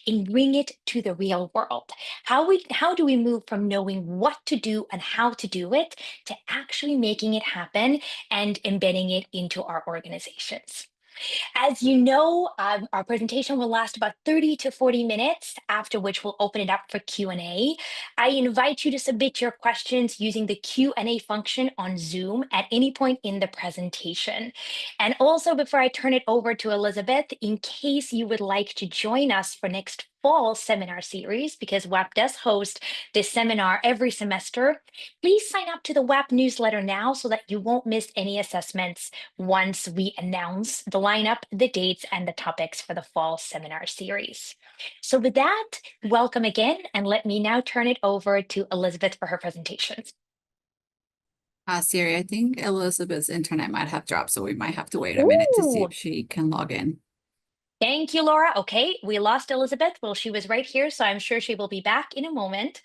and bring it to the real world. How do we move from knowing what to do and how to do it to actually making it happen and embedding it into our organizations? As you know, our presentation will last about 30 to 40 minutes, after which we'll open it up for Q&A. I invite you to submit your questions using the Q&A function on Zoom at any point in the presentation. And also, before I turn it over to Elizabeth, in case you would like to join us for next fall seminar series, because WAP does host this seminar every semester, please sign up to the WAP newsletter now so that you won't miss any assessments once we announce the lineup, the dates, and the topics for the fall seminar series. So with that, welcome again, and let me now turn it over to Elizabeth for her presentation. Siri, I think Elizabeth's internet might have dropped, so we might have to wait a minute to see if she can log in. Thank you, Laura. Okay, we lost Elizabeth. Well, she was right here, so I'm sure she will be back in a moment.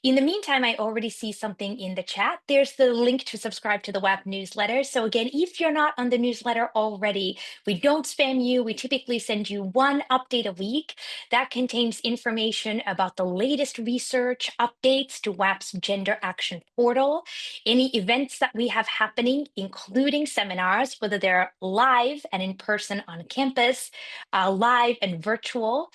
In the meantime, I already see something in the chat. There's the link to subscribe to the WAP newsletter. So again, if you're not on the newsletter already, we don't spam you. We typically send you one update a week that contains information about the latest research, updates to WAP's Gender Action Portal, any events that we have happening, including seminars, whether they're live and in person on campus, live and virtual,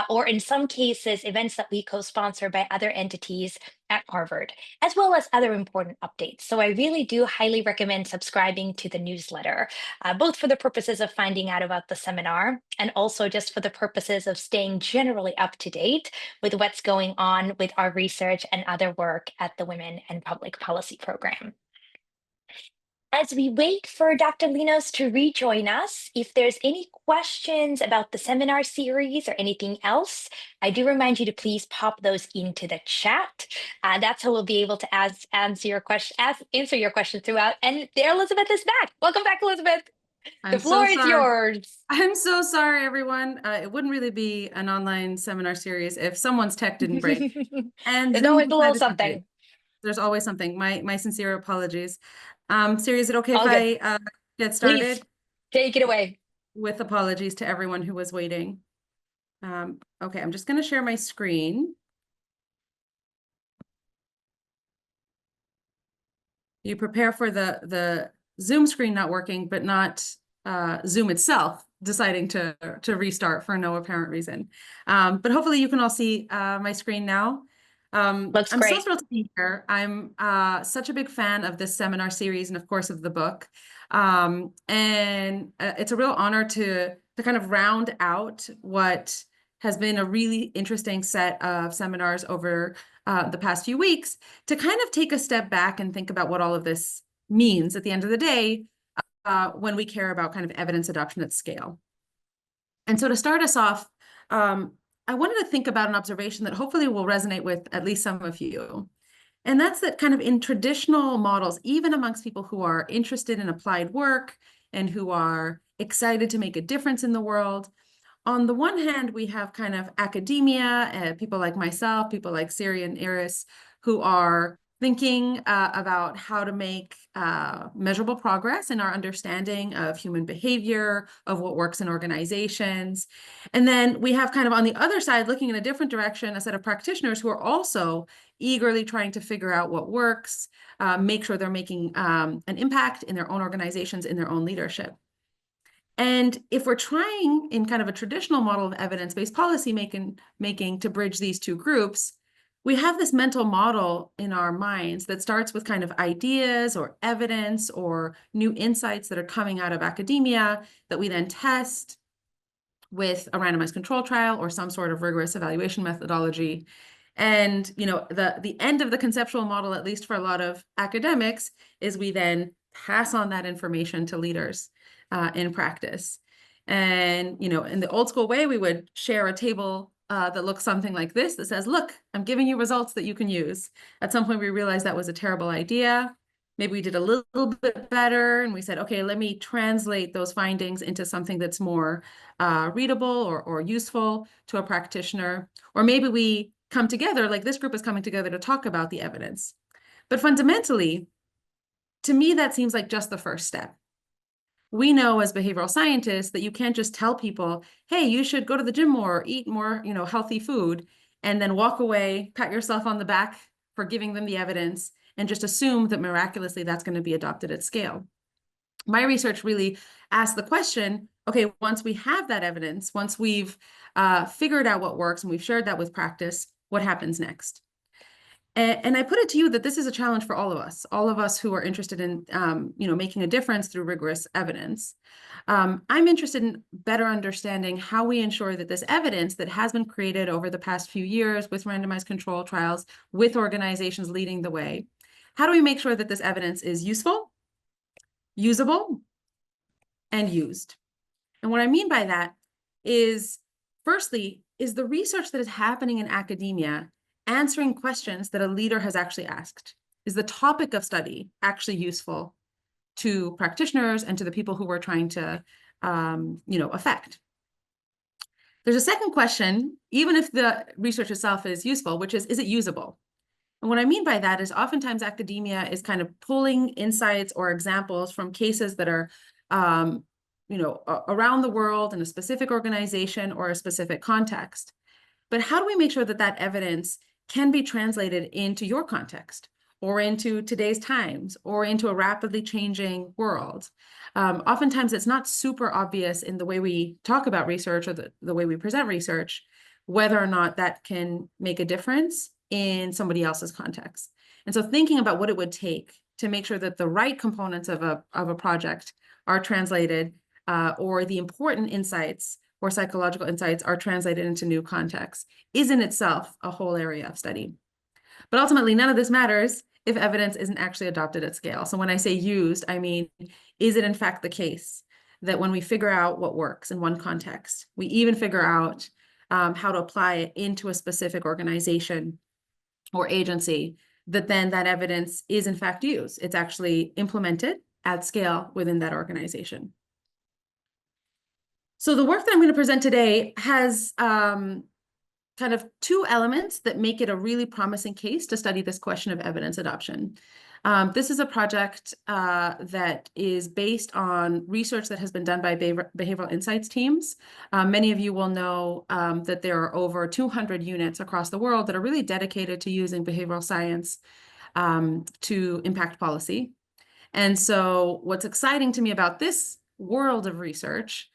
or in some cases, events that we co-sponsor by other entities at Harvard, as well as other important updates. So I really do highly recommend subscribing to the newsletter, both for the purposes of finding out about the seminar and also just for the purposes of staying generally up to date with what's going on with our research and other work at the Women and Public Policy program. As we wait for Dr. Linos to rejoin us, if there's any questions about the seminar series or anything else, I do remind you to please pop those into the chat. That's how we'll be able to answer your question throughout. And there, Elizabeth is back. Welcome back, Elizabeth. The floor is yours. I'm so sorry, everyone. It wouldn't really be an online seminar series if someone's tech didn't break. And there's always a little something. There's always something. My sincere apologies. Siri, is it okay if I get started? Please, take it away. With apologies to everyone who was waiting. Okay, I'm just going to share my screen. You prepare for the Zoom screen not working, but not Zoom itself deciding to restart for no apparent reason. But hopefully you can all see my screen now. Looks I'm great. so thrilled to be here. I'm such a big fan of this seminar series and, of course, of the book. And it's a real honor to kind of round out what has been a really interesting set of seminars over the past few weeks to kind of take a step back and think about what all of this means at the end of the day when we care about kind of evidence adoption at scale. And so to start us off, I wanted to think about an observation that hopefully will resonate with at least some of you. And that's that kind of in traditional models, even amongst people who are interested in applied work and who are excited to make a difference in the world, on the one hand, we have kind of academia, people like myself, people like Siri and Iris, who are thinking about how to make measurable progress in our understanding of human behavior, of what works in organizations. And then we have kind of on the other side, looking in a different direction, a set of practitioners who are also eagerly trying to figure out what works, make sure they're making an impact in their own organizations, in their own leadership. And if we're trying in kind of a traditional model of evidence-based policy making to bridge these two groups, we have this mental model in our minds that starts with kind of ideas or evidence or new insights that are coming out of academia that we then test with a randomized control trial or some sort of rigorous evaluation methodology. And the end of the conceptual model, at least for a lot of academics, is we then pass on that information to leaders in practice. And in the old school way, we would share a table that looks something like this that says, look, I'm giving you results that you can use. At some point, we realized that was a terrible idea. Maybe we did a little bit better, and we said, okay, let me translate those findings into something that's more readable or useful to a practitioner. Or maybe we come together, like this group is coming together to talk about the evidence. But fundamentally, to me, that seems like just the first step. we know as behavioral scientists that you can't just tell people, hey, you should go to the gym more, eat more, healthy food, and then walk away, pat yourself on the back for giving them the evidence, and just assume that miraculously that's going to be adopted at scale. My research really asked the question, okay, once we have that evidence, once we've figured out what works and we've shared that with practice, what happens next? And I put it to you that this is a challenge for all of us who are interested in, making a difference through rigorous evidence. I'm interested in better understanding how we ensure that this evidence that has been created over the past few years with randomized control trials, with organizations leading the way, how do we make sure that this evidence is useful, usable, and used? And what I mean by that is, firstly, is the research that is happening in academia answering questions that a leader has actually asked? Is the topic of study actually useful to practitioners and to the people who we're trying to, affect? There's a second question, even if the research itself is useful, which is it usable? And what I mean by that is oftentimes academia is kind of pulling insights or examples from cases that are, around the world in a specific organization or a specific context. But how do we make sure that that evidence can be translated into your context or into today's times or into a rapidly changing world? Oftentimes it's not super obvious in the way we talk about research or the way we present research, whether or not that can make a difference in somebody else's context. And so thinking about what it would take to make sure that the right components of a project are translated, or the important insights or psychological insights are translated into new contexts, is in itself a whole area of study. But ultimately, none of this matters if evidence isn't actually adopted at scale. So when I say used, I mean, is it in fact the case that when we figure out what works in one context, we even figure out how to apply it into a specific organization or agency, that then that evidence is in fact used? It's actually implemented at scale within that organization. So the work that I'm going to present today has kind of two elements that make it a really promising case to study this question of evidence adoption. This is a project that is based on research that has been done by behavioral insights teams. Many of you will know that there are over 200 units across the world that are really dedicated to using behavioral science to impact policy. And so what's exciting to me about this world of research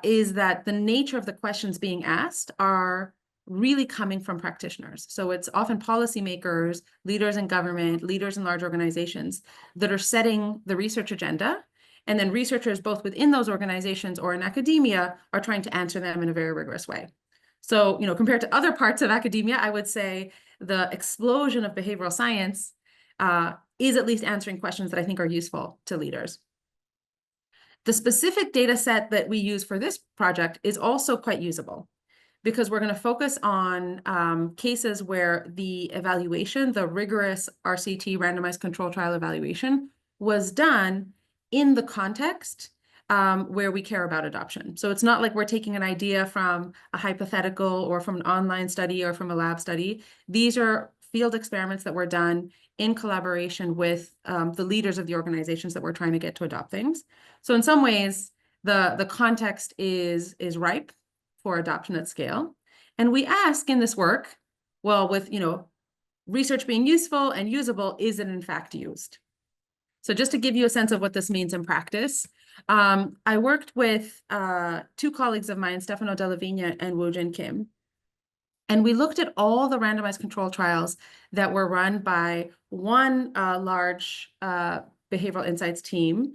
is that the nature of the questions being asked are really coming from practitioners. So it's often policymakers, leaders in government, leaders in large organizations that are setting the research agenda. And then researchers both within those organizations or in academia are trying to answer them in a very rigorous way. So, compared to other parts of academia, I would say the explosion of behavioral science is at least answering questions that I think are useful to leaders. The specific data set that we use for this project is also quite usable, because we're going to focus on cases where the evaluation, the rigorous RCT, randomized control trial evaluation, was done in the context where we care about adoption. So it's not like we're taking an idea from a hypothetical or from an online study or from a lab study. These are field experiments that were done in collaboration with the leaders of the organizations that we're trying to get to adopt things. So in some ways, the context is ripe for adoption at scale. And we ask in this work, well, with research being useful and usable, is it in fact used? So just to give you a sense of what this means in practice, I worked with two colleagues of mine, Stefano Della Vigna and Woo-Jin Kim. And we looked at all the randomized control trials that were run by one large behavioral insights team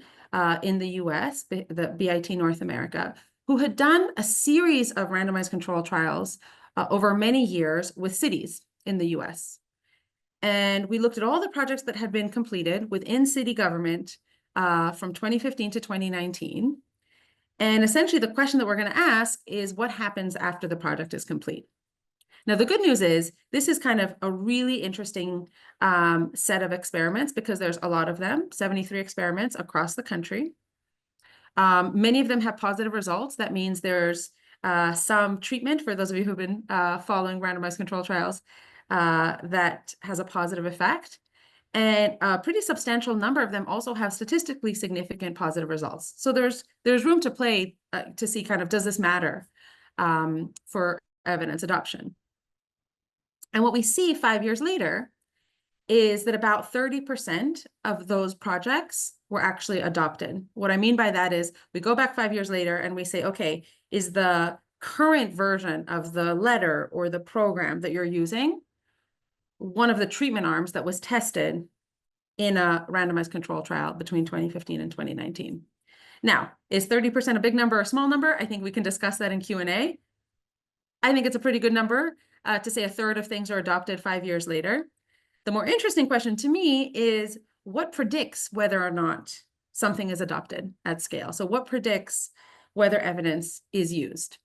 in the US, the BIT North America, who had done a series of randomized control trials over many years with cities in the US. And we looked at all the projects that had been completed within city government from 2015 to 2019. And essentially the question that we're going to ask is, what happens after the project is complete? Now, the good news is this is kind of a really interesting set of experiments, because there's a lot of them, 73 experiments across the country. Many of them have positive results. That means there's some treatment, for those of you who've been following randomized control trials, that has a positive effect. And a pretty substantial number of them also have statistically significant positive results. So there's room to play to see kind of, does this matter for evidence adoption? And what we see 5 years later is that about 30% of those projects were actually adopted. What I mean by that is we go back 5 years later and we say, okay, is the current version of the letter or the program that you're using one of the treatment arms that was tested in a randomized control trial between 2015 and 2019. Now, is 30% a big number or a small number? I think we can discuss that in Q&A. I think it's a pretty good number to say a third of things are adopted 5 years later. The more interesting question to me is what predicts whether or not something is adopted at scale? So what predicts whether evidence is used?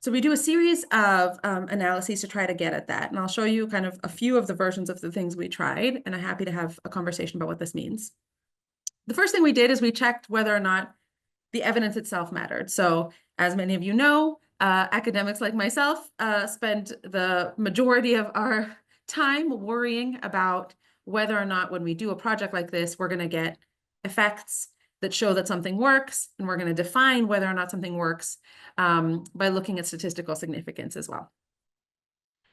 So we do a series of analyses to try to get at that. And I'll show you kind of a few of the versions of the things we tried, and I'm happy to have a conversation about what this means. The first thing we did is we checked whether or not the evidence itself mattered. So as many of you know, academics like myself spend the majority of our time worrying about whether or not when we do a project like this, we're going to get effects that show that something works, and we're going to define whether or not something works by looking at statistical significance as well.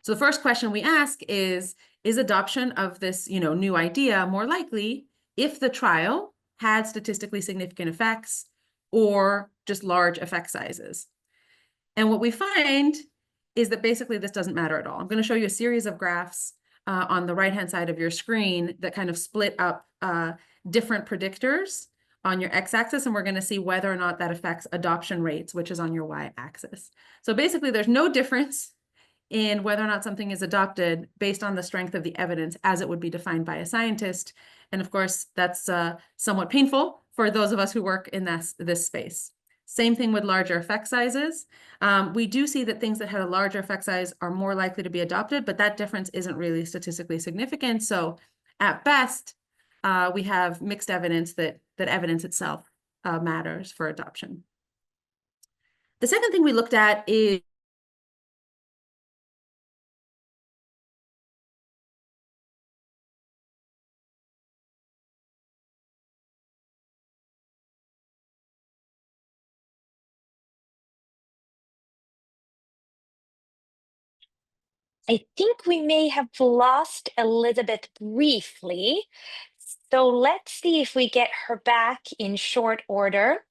So the first question we ask is adoption of this new idea more likely if the trial had statistically significant effects or just large effect sizes? And what we find is that basically this doesn't matter at all. I'm going to show you a series of graphs on the right-hand side of your screen that kind of split up different predictors on your x-axis, and we're going to see whether or not that affects adoption rates, which is on your y-axis. So basically, there's no difference in whether or not something is adopted based on the strength of the evidence as it would be defined by a scientist. And of course, that's somewhat painful for those of us who work in this space. Same thing with larger effect sizes. We do see that things that had a larger effect size are more likely to be adopted, but that difference isn't really statistically significant. So at best, we have mixed evidence that evidence itself matters for adoption. The second thing we looked at is I think we may have lost Elizabeth briefly. So let's see if we get her back in short order.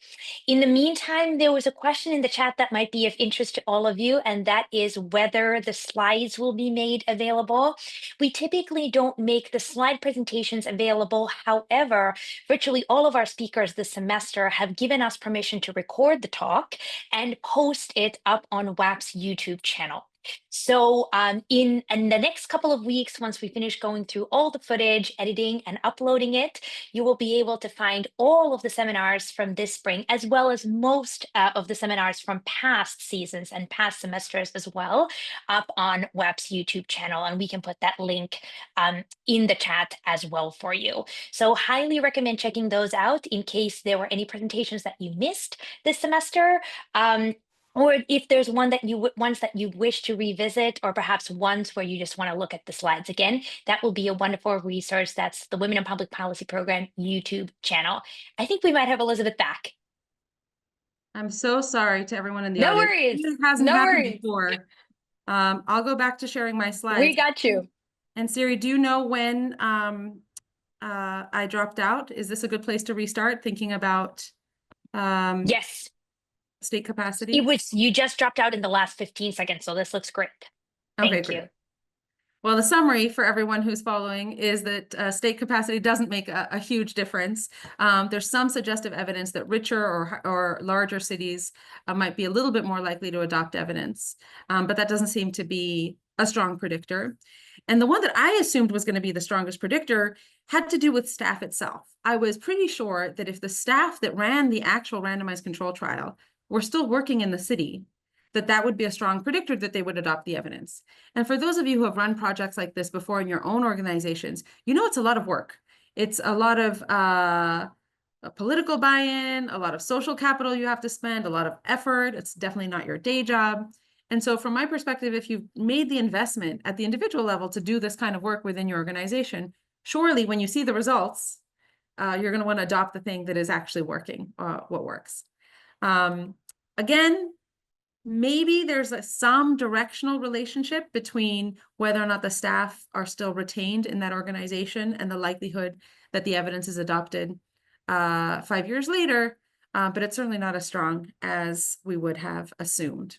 In the meantime, there was a question in the chat that might be of interest to all of you, and that is whether the slides will be made available. We typically don't make the slide presentations available. However, virtually all of our speakers this semester have given us permission to record the talk and post it up on WAP's YouTube channel. So in the next couple of weeks, once we finish going through all the footage, editing and uploading it, you will be able to find all of the seminars from this spring, as well as most of the seminars from past seasons and past semesters as well, up on WAP's YouTube channel. And we can put that link in the chat as well for you. So highly recommend checking those out in case there were any presentations that you missed this semester. Or if there's ones that you wish to revisit, or perhaps ones where you just want to look at the slides again, that will be a wonderful resource. That's the Women in Public Policy Program YouTube channel. I think we might have Elizabeth back. I'm so sorry to everyone in the No audience. worries. It hasn't No happened worries. before. I'll go back to sharing my slides. We got you. And Siri, do you know when I dropped out? Is this a good place to restart, thinking about Yes. State capacity? You just dropped out in the last 15 seconds, so this looks great. Thank you. Well, the summary for everyone who's following is that state capacity doesn't make a huge difference. There's some suggestive evidence that richer or larger cities might be a little bit more likely to adopt evidence, but that doesn't seem to be a strong predictor. And the one that I assumed was going to be the strongest predictor had to do with staff itself. I was pretty sure that if the staff that ran the actual randomized control trial were still working in the city, that would be a strong predictor that they would adopt the evidence. And for those of you who have run projects like this before in your own organizations, you know it's a lot of work. It's a lot of political buy-in, a lot of social capital you have to spend, a lot of effort. It's definitely not your day job. And so from my perspective, if you've made the investment at the individual level to do this kind of work within your organization, surely when you see the results, you're going to want to adopt the thing that is actually working, what works. Again, maybe there's some directional relationship between whether or not the staff are still retained in that organization and the likelihood that the evidence is adopted 5 years later, but it's certainly not as strong as we would have assumed.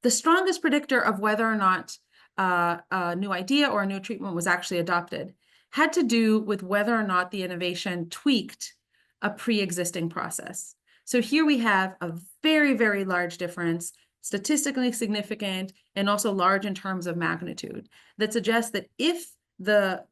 The strongest predictor of whether or not a new idea or a new treatment was actually adopted had to do with whether or not the innovation tweaked a pre-existing process. So here we have a very, very large difference, statistically significant, and also large in terms of magnitude, that suggests that if the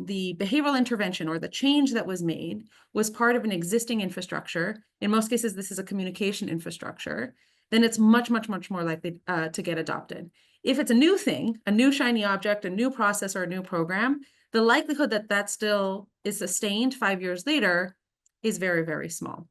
behavioral intervention or the change that was made was part of an existing infrastructure, in most cases this is a communication infrastructure, then it's much, much, much more likely to get adopted. If it's a new thing, a new shiny object, a new process, or a new program, the likelihood that that still is sustained 5 years later is very, very small.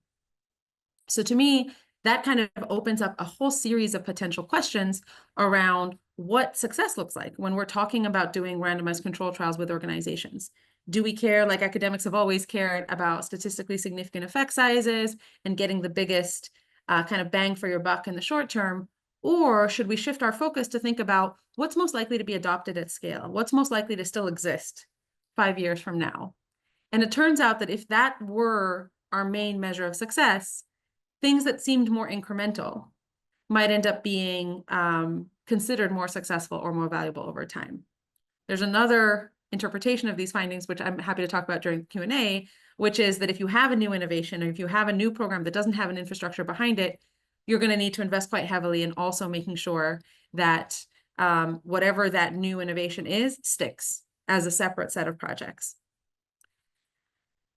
So to me, that kind of opens up a whole series of potential questions around what success looks like when we're talking about doing randomized control trials with organizations. Do we care, like academics have always cared, about statistically significant effect sizes and getting the biggest kind of bang for your buck in the short term? Or should we shift our focus to think about what's most likely to be adopted at scale? What's most likely to still exist 5 years from now? And it turns out that if that were our main measure of success, things that seemed more incremental might end up being considered more successful or more valuable over time. There's another interpretation of these findings, which I'm happy to talk about during Q&A, which is that if you have a new innovation or if you have a new program that doesn't have an infrastructure behind it, you're going to need to invest quite heavily in also making sure that whatever that new innovation is sticks as a separate set of projects.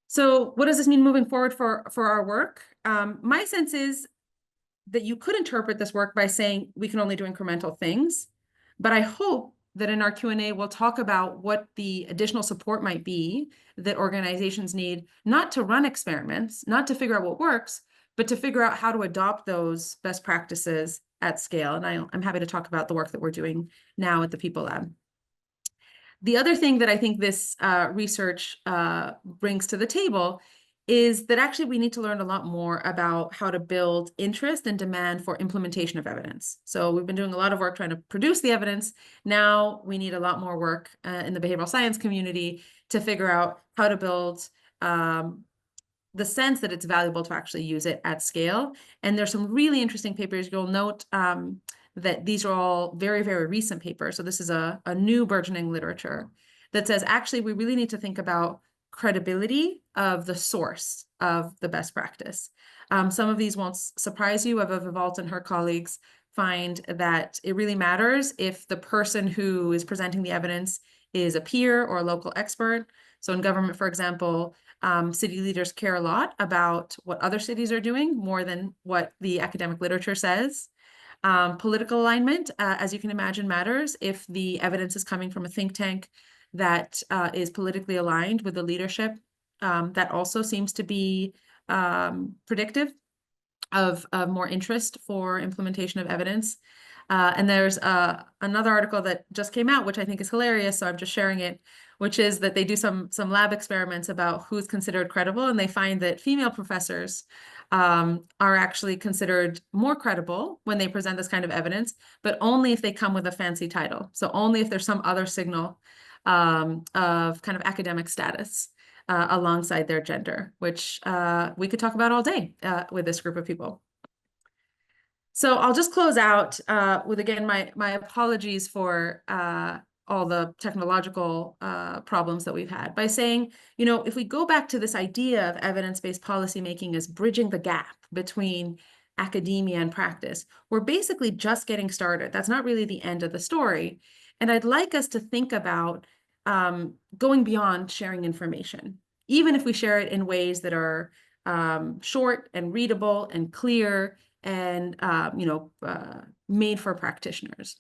So what does this mean moving forward for our work? My sense is that you could interpret this work by saying we can only do incremental things, but I hope that in our Q&A, we'll talk about what the additional support might be that organizations need, not to run experiments, not to figure out what works, but to figure out how to adopt those best practices at scale. And I'm happy to talk about the work that we're doing now at the People Lab. The other thing that I think this research brings to the table is that actually we need to learn a lot more about how to build interest and demand for implementation of evidence. So we've been doing a lot of work trying to produce the evidence. Now we need a lot more work in the behavioral science community to figure out how to build the sense that it's valuable to actually use it at scale. And there's some really interesting papers. You'll note that these are all very, very recent papers. So this is a new burgeoning literature that says, actually, we really need to think about credibility of the source of the best practice. Some of these won't surprise you. Eva Vivalt and her colleagues find that it really matters if the person who is presenting the evidence is a peer or a local expert. So in government, for example, city leaders care a lot about what other cities are doing more than what the academic literature says. Political alignment, as you can imagine, matters. If the evidence is coming from a think tank that is politically aligned with the leadership, that also seems to be predictive of more interest for implementation of evidence. And there's another article that just came out, which I think is hilarious, so I'm just sharing it, which is that they do some lab experiments about who's considered credible, and they find that female professors are actually considered more credible when they present this kind of evidence, but only if they come with a fancy title. So only if there's some other signal of kind of academic status alongside their gender, which we could talk about all day with this group of people. So I'll just close out with, again, my apologies for all the technological problems that we've had by saying, you know, if we go back to this idea of evidence-based policymaking as bridging the gap between academia and practice, we're basically just getting started. That's not really the end of the story. And I'd like us to think about going beyond sharing information, even if we share it in ways that are short and readable and clear and made for practitioners.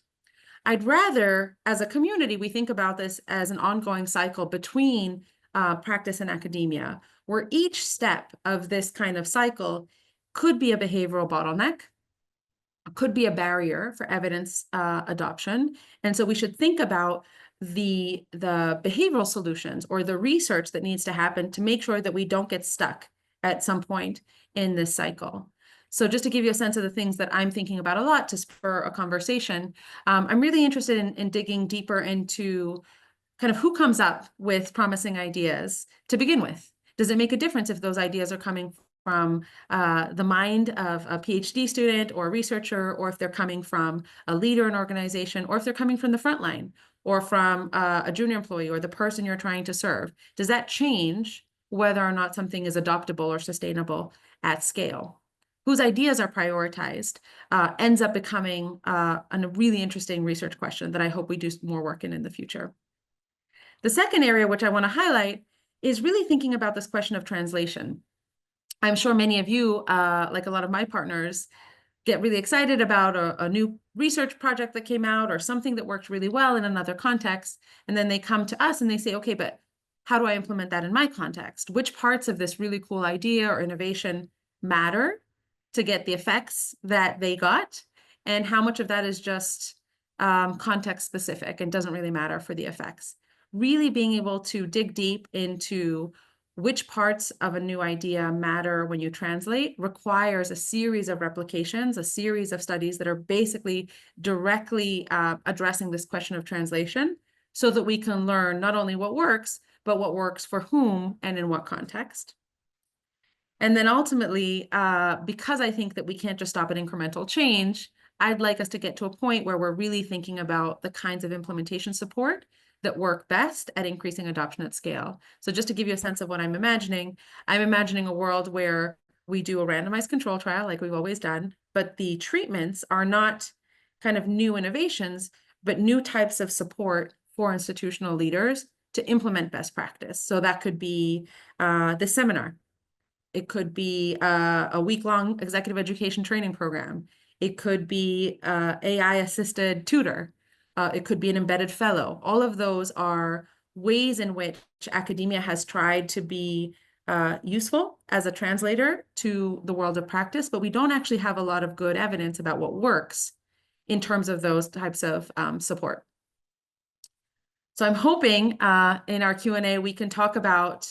I'd rather, as a community, we think about this as an ongoing cycle between practice and academia, where each step of this kind of cycle could be a behavioral bottleneck, could be a barrier for evidence adoption. And so we should think about the behavioral solutions or the research that needs to happen to make sure that we don't get stuck at some point in this cycle. So just to give you a sense of the things that I'm thinking about a lot to spur a conversation, I'm really interested in digging deeper into kind of who comes up with promising ideas to begin with. Does it make a difference if those ideas are coming from the mind of a PhD student or a researcher, or if they're coming from a leader in an organization, or if they're coming from the front line, or from a junior employee or the person you're trying to serve? Does that change whether or not something is adoptable or sustainable at scale? Whose ideas are prioritized ends up becoming a really interesting research question that I hope we do more work in the future. The second area which I want to highlight is really thinking about this question of translation. I'm sure many of you, like a lot of my partners, get really excited about a new research project that came out or something that worked really well in another context. And then they come to us and they say, okay, but how do I implement that in my context? Which parts of this really cool idea or innovation matter to get the effects that they got? And how much of that is just context specific and doesn't really matter for the effects? Really being able to dig deep into which parts of a new idea matter when you translate requires a series of replications, a series of studies that are basically directly addressing this question of translation, so that we can learn not only what works, but what works for whom and in what context. And then ultimately, because I think that we can't just stop at incremental change, I'd like us to get to a point where we're really thinking about the kinds of implementation support that work best at increasing adoption at scale. So just to give you a sense of what I'm imagining a world where we do a randomized control trial like we've always done, but the treatments are not kind of new innovations, but new types of support for institutional leaders to implement best practice. So that could be this seminar. It could be a week-long executive education training program. It could be AI-assisted tutor. It could be an embedded fellow. All of those are ways in which academia has tried to be useful as a translator to the world of practice, but we don't actually have a lot of good evidence about what works in terms of those types of support. So I'm hoping in our Q&A we can talk about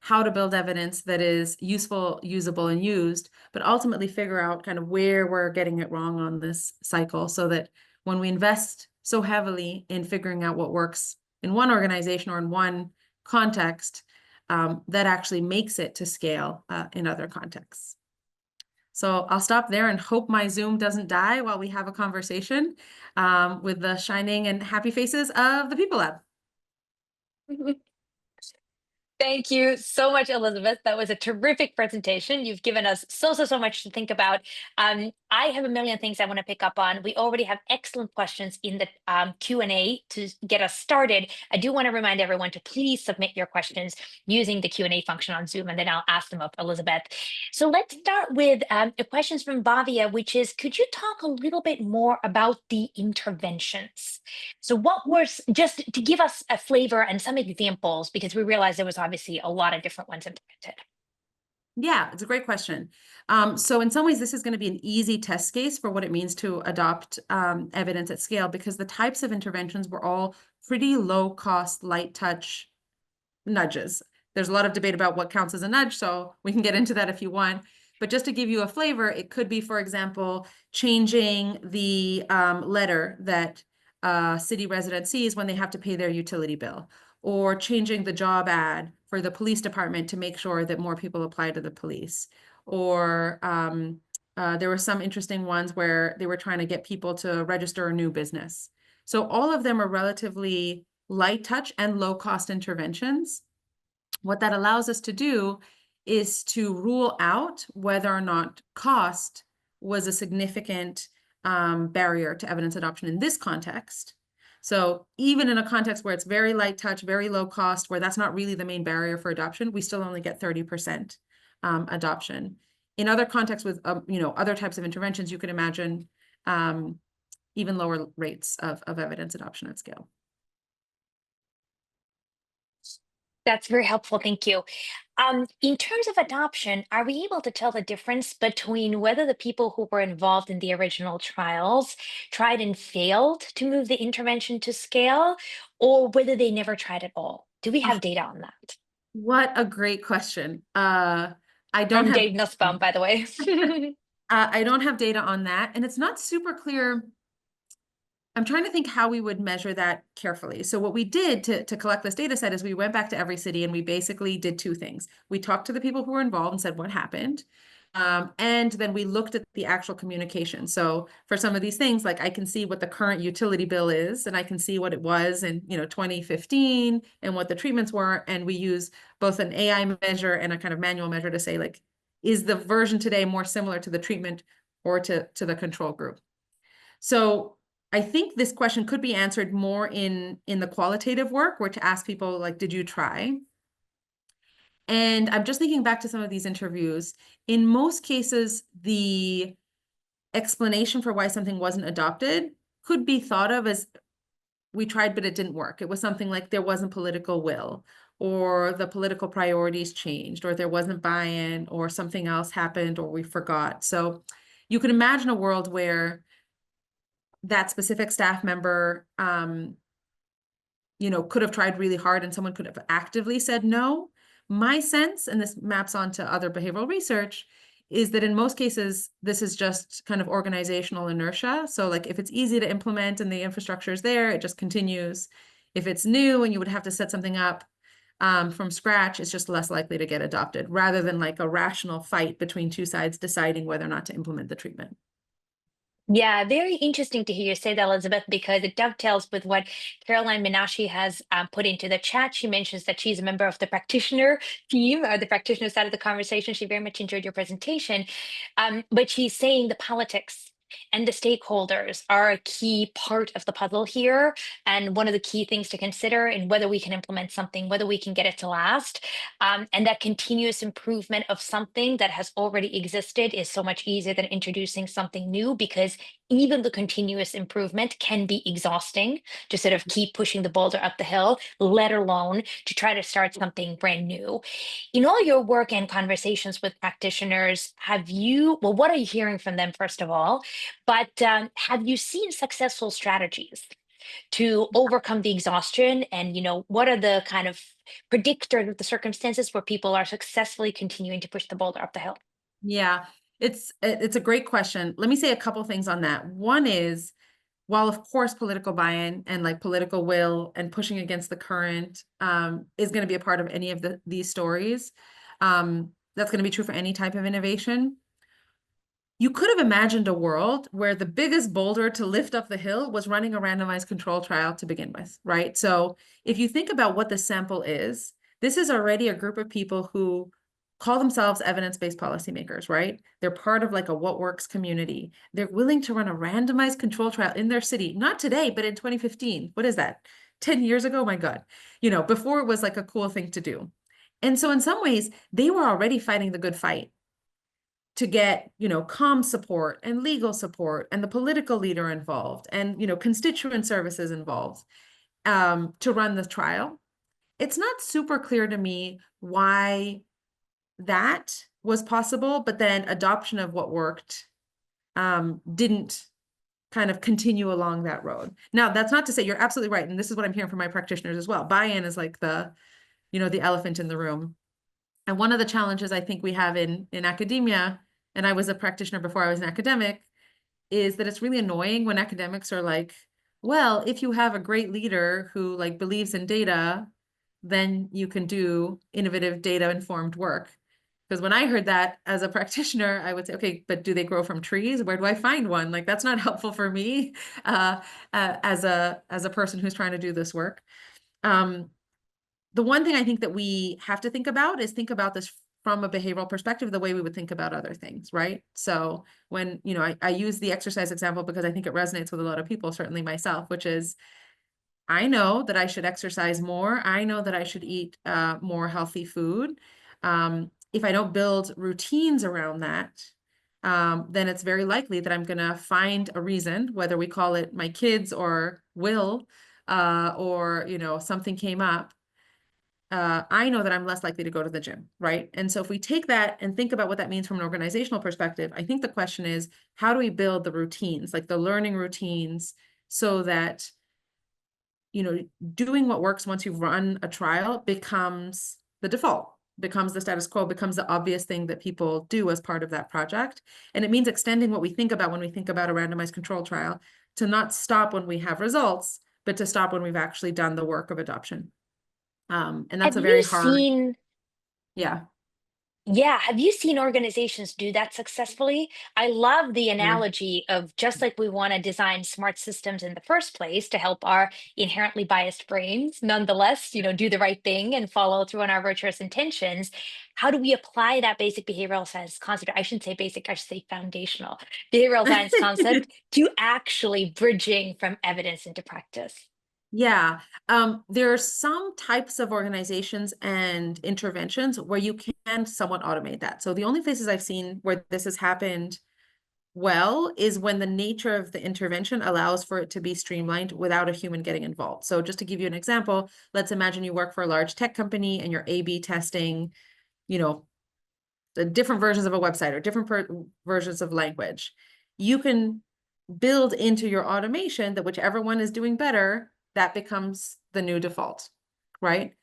how to build evidence that is useful, usable, and used, but ultimately figure out kind of where we're getting it wrong on this cycle, so that when we invest so heavily in figuring out what works in one organization or in one context, that actually makes it to scale in other contexts. So I'll stop there and hope my Zoom doesn't die while we have a conversation with the shining and happy faces of the People Lab. Thank you so much, Elizabeth. That was a terrific presentation. You've given us so much to think about. I have a million things I want to pick up on. We already have excellent questions in the Q&A to get us started. I do want to remind everyone to please submit your questions using the Q&A function on Zoom, and then I'll ask them of Elizabeth. So let's start with questions from Bhavya, which is, could you talk a little bit more about the interventions? So what were, just to give us a flavor and some examples, because we realized there was obviously a lot of different ones implemented. Yeah, it's a great question. So in some ways, this is going to be an easy test case for what it means to adopt evidence at scale, because the types of interventions were all pretty low cost, light touch nudges. There's a lot of debate about what counts as a nudge, so we can get into that if you want. But just to give you a flavor, it could be, for example, changing the letter that city resident sees when they have to pay their utility bill, or changing the job ad for the police department to make sure that more people apply to the police. Or there were some interesting ones where they were trying to get people to register a new business. So all of them are relatively light touch and low cost interventions. What that allows us to do is to rule out whether or not cost was a significant barrier to evidence adoption in this context. So even in a context where it's very light touch, very low cost, where that's not really the main barrier for adoption, we still only get 30% adoption. In other contexts with other types of interventions, you could imagine even lower rates of evidence adoption at scale. That's very helpful. Thank you. In terms of adoption, are we able to tell the difference between whether the people who were involved in the original trials tried and failed to move the intervention to scale, or whether they never tried at all? Do we have data on that? What a great question. I don't I'm have Dave Nussbaum, by the way. I don't have data on that, and it's not super clear. I'm trying to think how we would measure that carefully. So what we did to collect this data set is we went back to every city and we basically did two things. We talked to the people who were involved and said what happened. And then we looked at the actual communication. So for some of these things, like I can see what the current utility bill is, and I can see what it was in 2015 and what the treatments were. And we use both an AI measure and a kind of manual measure to say, like, is the version today more similar to the treatment or to the control group? So I think this question could be answered more in the qualitative work, where to ask people, like, did you try? And I'm just thinking back to some of these interviews. In most cases, the explanation for why something wasn't adopted could be thought of as, we tried, but it didn't work. It was something like there wasn't political will, or the political priorities changed, or there wasn't buy-in, or something else happened, or we forgot. So you can imagine a world where that specific staff member, could have tried really hard and someone could have actively said no. My sense, and this maps onto other behavioral research, is that in most cases, this is just kind of organizational inertia. So like if it's easy to implement and the infrastructure is there, it just continues. If it's new and you would have to set something up from scratch, it's just less likely to get adopted, rather than like a rational fight between two sides deciding whether or not to implement the treatment. Yeah, very interesting to hear you say that, Elizabeth, because it dovetails with what Caroline Menashe has put into the chat. She mentions that she's a member of the practitioner team, or the practitioner side of the conversation. She very much enjoyed your presentation. But she's saying the politics and the stakeholders are a key part of the puzzle here, and one of the key things to consider in whether we can implement something, whether we can get it to last. And that continuous improvement of something that has already existed is so much easier than introducing something new, because even the continuous improvement can be exhausting to sort of keep pushing the boulder up the hill, let alone to try to start something brand new. In all your work and conversations with practitioners, what are you hearing from them, first of all? But have you seen successful strategies to overcome the exhaustion? And, what are the kind of predictors of the circumstances where people are successfully continuing to push the boulder up the hill? Yeah, it's a great question. Let me say a couple things on that. One is, while of course political buy-in and like political will and pushing against the current is going to be a part of any of these stories, that's going to be true for any type of innovation. You could have imagined a world where the biggest boulder to lift up the hill was running a randomized control trial to begin with, right? So if you think about what the sample is, this is already a group of people who call themselves evidence-based policymakers, right? They're part of like a what works community. They're willing to run a randomized control trial in their city, not today, but in 2015. What is that? 10 years ago? My God, before it was like a cool thing to do. And so in some ways, they were already fighting the good fight to get, comm support and legal support and the political leader involved and, constituent services involved to run the trial. It's not super clear to me why that was possible, but then adoption of what worked didn't kind of continue along that road. Now, that's not to say, you're absolutely right, and this is what I'm hearing from my practitioners as well. Buy-in is like the elephant in the room. And one of the challenges I think we have in academia, and I was a practitioner before I was an academic, is that it's really annoying when academics are like, well, if you have a great leader who like believes in data, then you can do innovative data-informed work. Because when I heard that as a practitioner, I would say, okay, but do they grow from trees? Where do I find one? Like, that's not helpful for me as a person who's trying to do this work. The one thing I think that we have to think about this from a behavioral perspective, the way we would think about other things, right? So when, I use the exercise example because I think it resonates with a lot of people, certainly myself, which is, I know that I should exercise more. I know that I should eat more healthy food. If I don't build routines around that, then it's very likely that I'm going to find a reason, whether we call it my kids or will, or, something came up, I know that I'm less likely to go to the gym, right? And so if we take that and think about what that means from an organizational perspective, I think the question is, how do we build the routines, like the learning routines, so that, you know, doing what works once you've run a trial becomes the default, becomes the status quo, becomes the obvious thing that people do as part of that project. And it means extending what we think about when we think about a randomized control trial to not stop when we have results, but to stop when we've actually done the work of adoption. And that's a very hard, yeah. Yeah, have you seen organizations do that successfully? I love the analogy of just like we want to design smart systems in the first place to help our inherently biased brains, nonetheless, do the right thing and follow through on our virtuous intentions. How do we apply that basic behavioral science concept? I shouldn't say basic, I should say foundational behavioral science concept to actually bridging from evidence into practice? Yeah, there are some types of organizations and interventions where you can somewhat automate that. So the only places I've seen where this has happened well is when the nature of the intervention allows for it to be streamlined without a human getting involved. So just to give you an example, let's imagine you work for a large tech company and you're A/B testing, the different versions of a website or different versions of language. You can build into your automation that whichever one is doing better, that becomes the new default, right?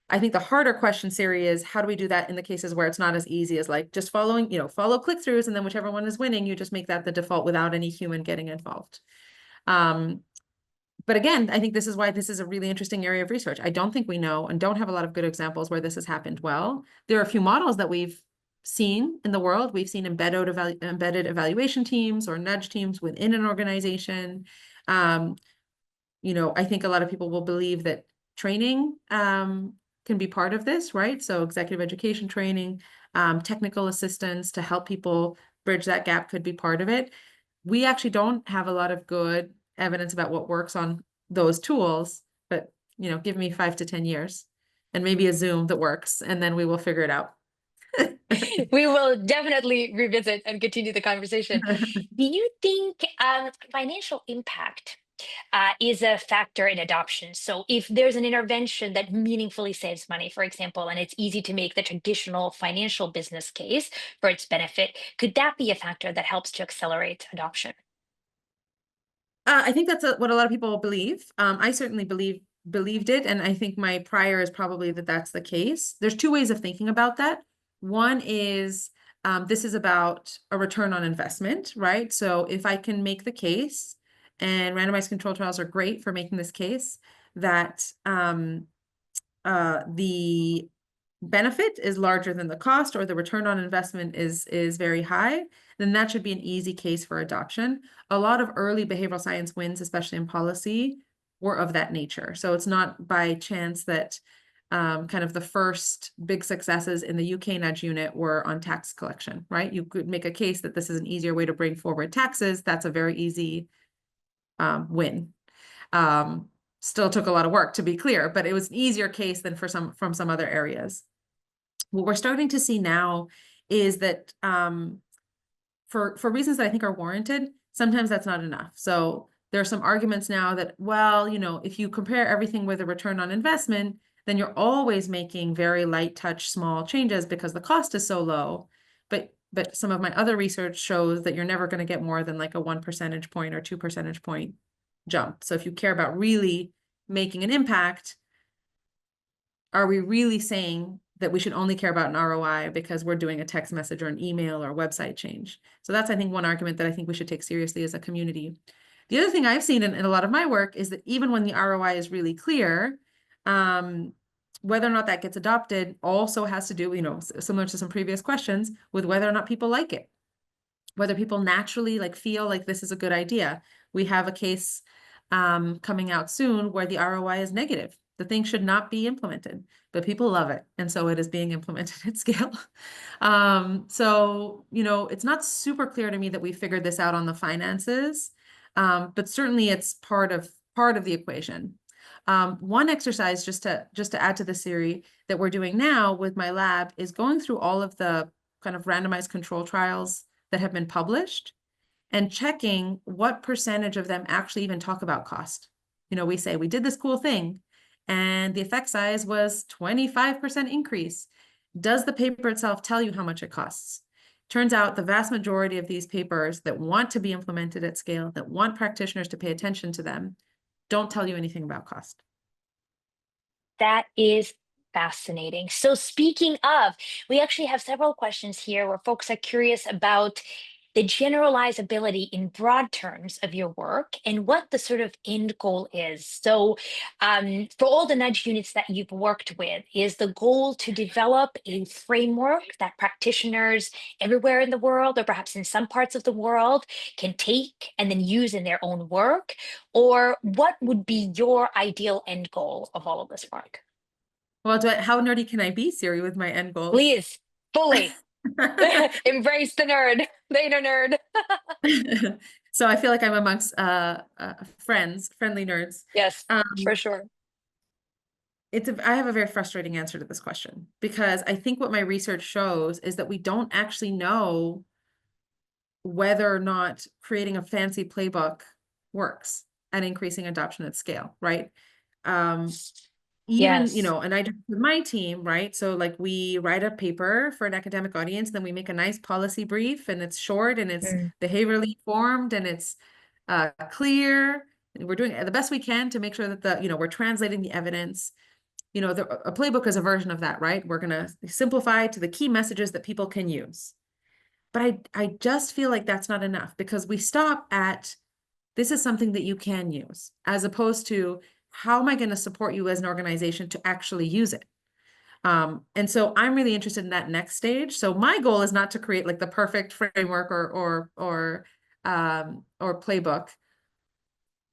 I think the harder question, Siri, is how do we do that in the cases where it's not as easy as like just following, follow click-throughs, and then whichever one is winning, you just make that the default without any human getting involved. But again, I think this is why this is a really interesting area of research. I don't think we know and don't have a lot of good examples where this has happened well. There are a few models that we've seen in the world. We've seen embedded evaluation teams or nudge teams within an organization. I think a lot of people will believe that training can be part of this, right? So executive education training, technical assistance to help people bridge that gap could be part of it. We actually don't have a lot of good evidence about what works on those tools, but give me 5 to 10 years and maybe a Zoom that works, and then we will figure it out. We will definitely revisit and continue the conversation. Do you think financial impact is a factor in adoption? So if there's an intervention that meaningfully saves money, for example, and it's easy to make the traditional financial business case for its benefit, could that be a factor that helps to accelerate adoption? I think that's what a lot of people believe. I certainly believed it, and I think my prior is probably that that's the case. There's 2 ways of thinking about that. One is this is about a return on investment, right? So if I can make the case, and randomized control trials are great for making this case, that the benefit is larger than the cost, or the return on investment is very high, then that should be an easy case for adoption. A lot of early behavioral science wins, especially in policy, were of that nature. So it's not by chance that kind of the first big successes in the UK nudge unit were on tax collection, right? You could make a case that this is an easier way to bring forward taxes. That's a very easy win. Still took a lot of work, to be clear, but it was an easier case than from some other areas. What we're starting to see now is that for reasons that I think are warranted, sometimes that's not enough. So there are some arguments now that, well, if you compare everything with a return on investment, then you're always making very light touch, small changes because the cost is so low. But some of my other research shows that you're never going to get more than like a 1 percentage point or 2 percentage point jump. So if you care about really making an impact, are we really saying that we should only care about an ROI because we're doing a text message or an email or a website change? So that's, I think, one argument that I think we should take seriously as a community. The other thing I've seen in a lot of my work is that even when the ROI is really clear, whether or not that gets adopted also has to do, similar to some previous questions, with whether or not people like it, whether people naturally feel like this is a good idea. We have a case coming out soon where the ROI is negative. The thing should not be implemented, but people love it. And so it is being implemented at scale. So, it's not super clear to me that we figured this out on the finances, but certainly it's part of the equation. One exercise, just to add to the series that we're doing now with my lab, is going through all of the kind of randomized control trials that have been published and checking what percentage of them actually even talk about cost. We say we did this cool thing, and the effect size was 25% increase. Does the paper itself tell you how much it costs? Turns out the vast majority of these papers that want to be implemented at scale, that want practitioners to pay attention to them, don't tell you anything about cost. That is fascinating. So speaking of, we actually have several questions here where folks are curious about the generalizability in broad terms of your work and what the sort of end goal is. So for all the nudge units that you've worked with, is the goal to develop a framework that practitioners everywhere in the world, or perhaps in some parts of the world, can take and then use in their own work? Or what would be your ideal end goal of all of this work? Well, how nerdy can I be, Siri, with my end goals? Please, fully. Embrace the nerd, the inner nerd. So I feel like I'm amongst friendly nerds. Yes, for sure. I have a very frustrating answer to this question, because I think what my research shows is that we don't actually know whether or not creating a fancy playbook works at increasing adoption at scale, right? Even, you Yes. know, and I do with my team, right? So like we write a paper for an academic audience, then we make a nice policy brief, and it's short and it's behaviorally informed and it's clear. And we're doing the best we can to make sure that we're translating the evidence. You know, a playbook is a version of that, right? We're going to simplify to the key messages that people can use. But I just feel like that's not enough, because we stop at, this is something that you can use, as opposed to, how am I going to support you as an organization to actually use it? And so I'm really interested in that next stage. So my goal is not to create like the perfect framework or playbook,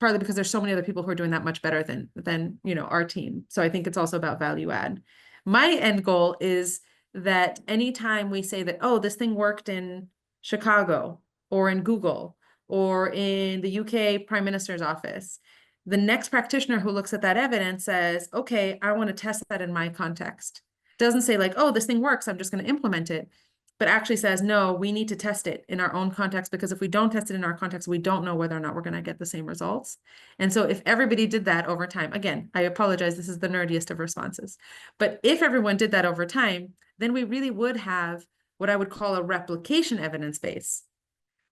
partly because there's so many other people who are doing that much better than our team. So I think it's also about value add. My end goal is that anytime we say that, oh, this thing worked in Chicago or in Google or in the UK Prime Minister's office, the next practitioner who looks at that evidence says, okay, I want to test that in my context. Doesn't say like, oh, this thing works, I'm just going to implement it, but actually says, no, we need to test it in our own context, because if we don't test it in our context, we don't know whether or not we're going to get the same results. And so if everybody did that over time, again, I apologize, this is the nerdiest of responses, but if everyone did that over time, then we really would have what I would call a replication evidence base,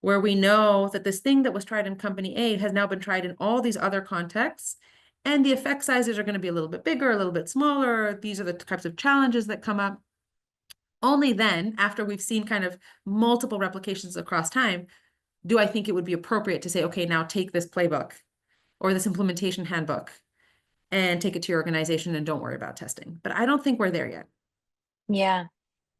where we know that this thing that was tried in company A has now been tried in all these other contexts, and the effect sizes are going to be a little bit bigger, a little bit smaller. These are the types of challenges that come up. Only then, after we've seen kind of multiple replications across time, do I think it would be appropriate to say, okay, now take this playbook or this implementation handbook and take it to your organization and don't worry about testing. But I don't think we're there yet. Yeah.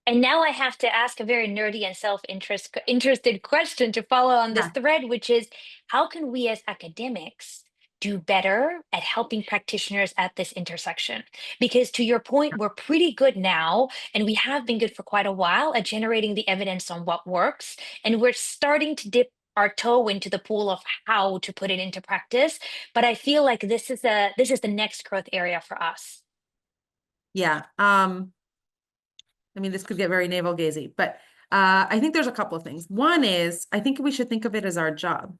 And now I have to ask a very nerdy and self-interested question to follow on this thread, which is, how can we as academics do better at helping practitioners at this intersection? Because to your point, we're pretty good now, and we have been good for quite a while at generating the evidence on what works. And we're starting to dip our toe into the pool of how to put it into practice. But I feel like this is the next growth area for us. Yeah. I mean, this could get very navel-gazing, but I think there's a couple of things. One is, I think we should think of it as our job.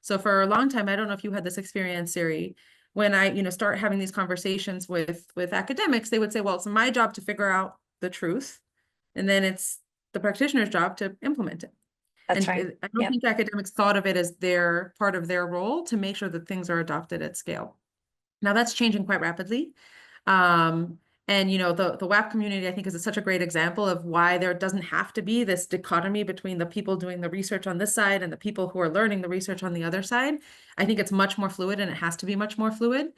So for a long time, I don't know if you had this experience, Siri, when I, start having these conversations with academics, they would say, well, it's my job to figure out the truth, and then it's the practitioner's job to implement it. That's right. I don't think academics thought of it as part of their role to make sure that things are adopted at scale. Now that's changing quite rapidly. And the WAP community, I think, is such a great example of why there doesn't have to be this dichotomy between the people doing the research on this side and the people who are learning the research on the other side. I think it's much more fluid, and it has to be much more fluid.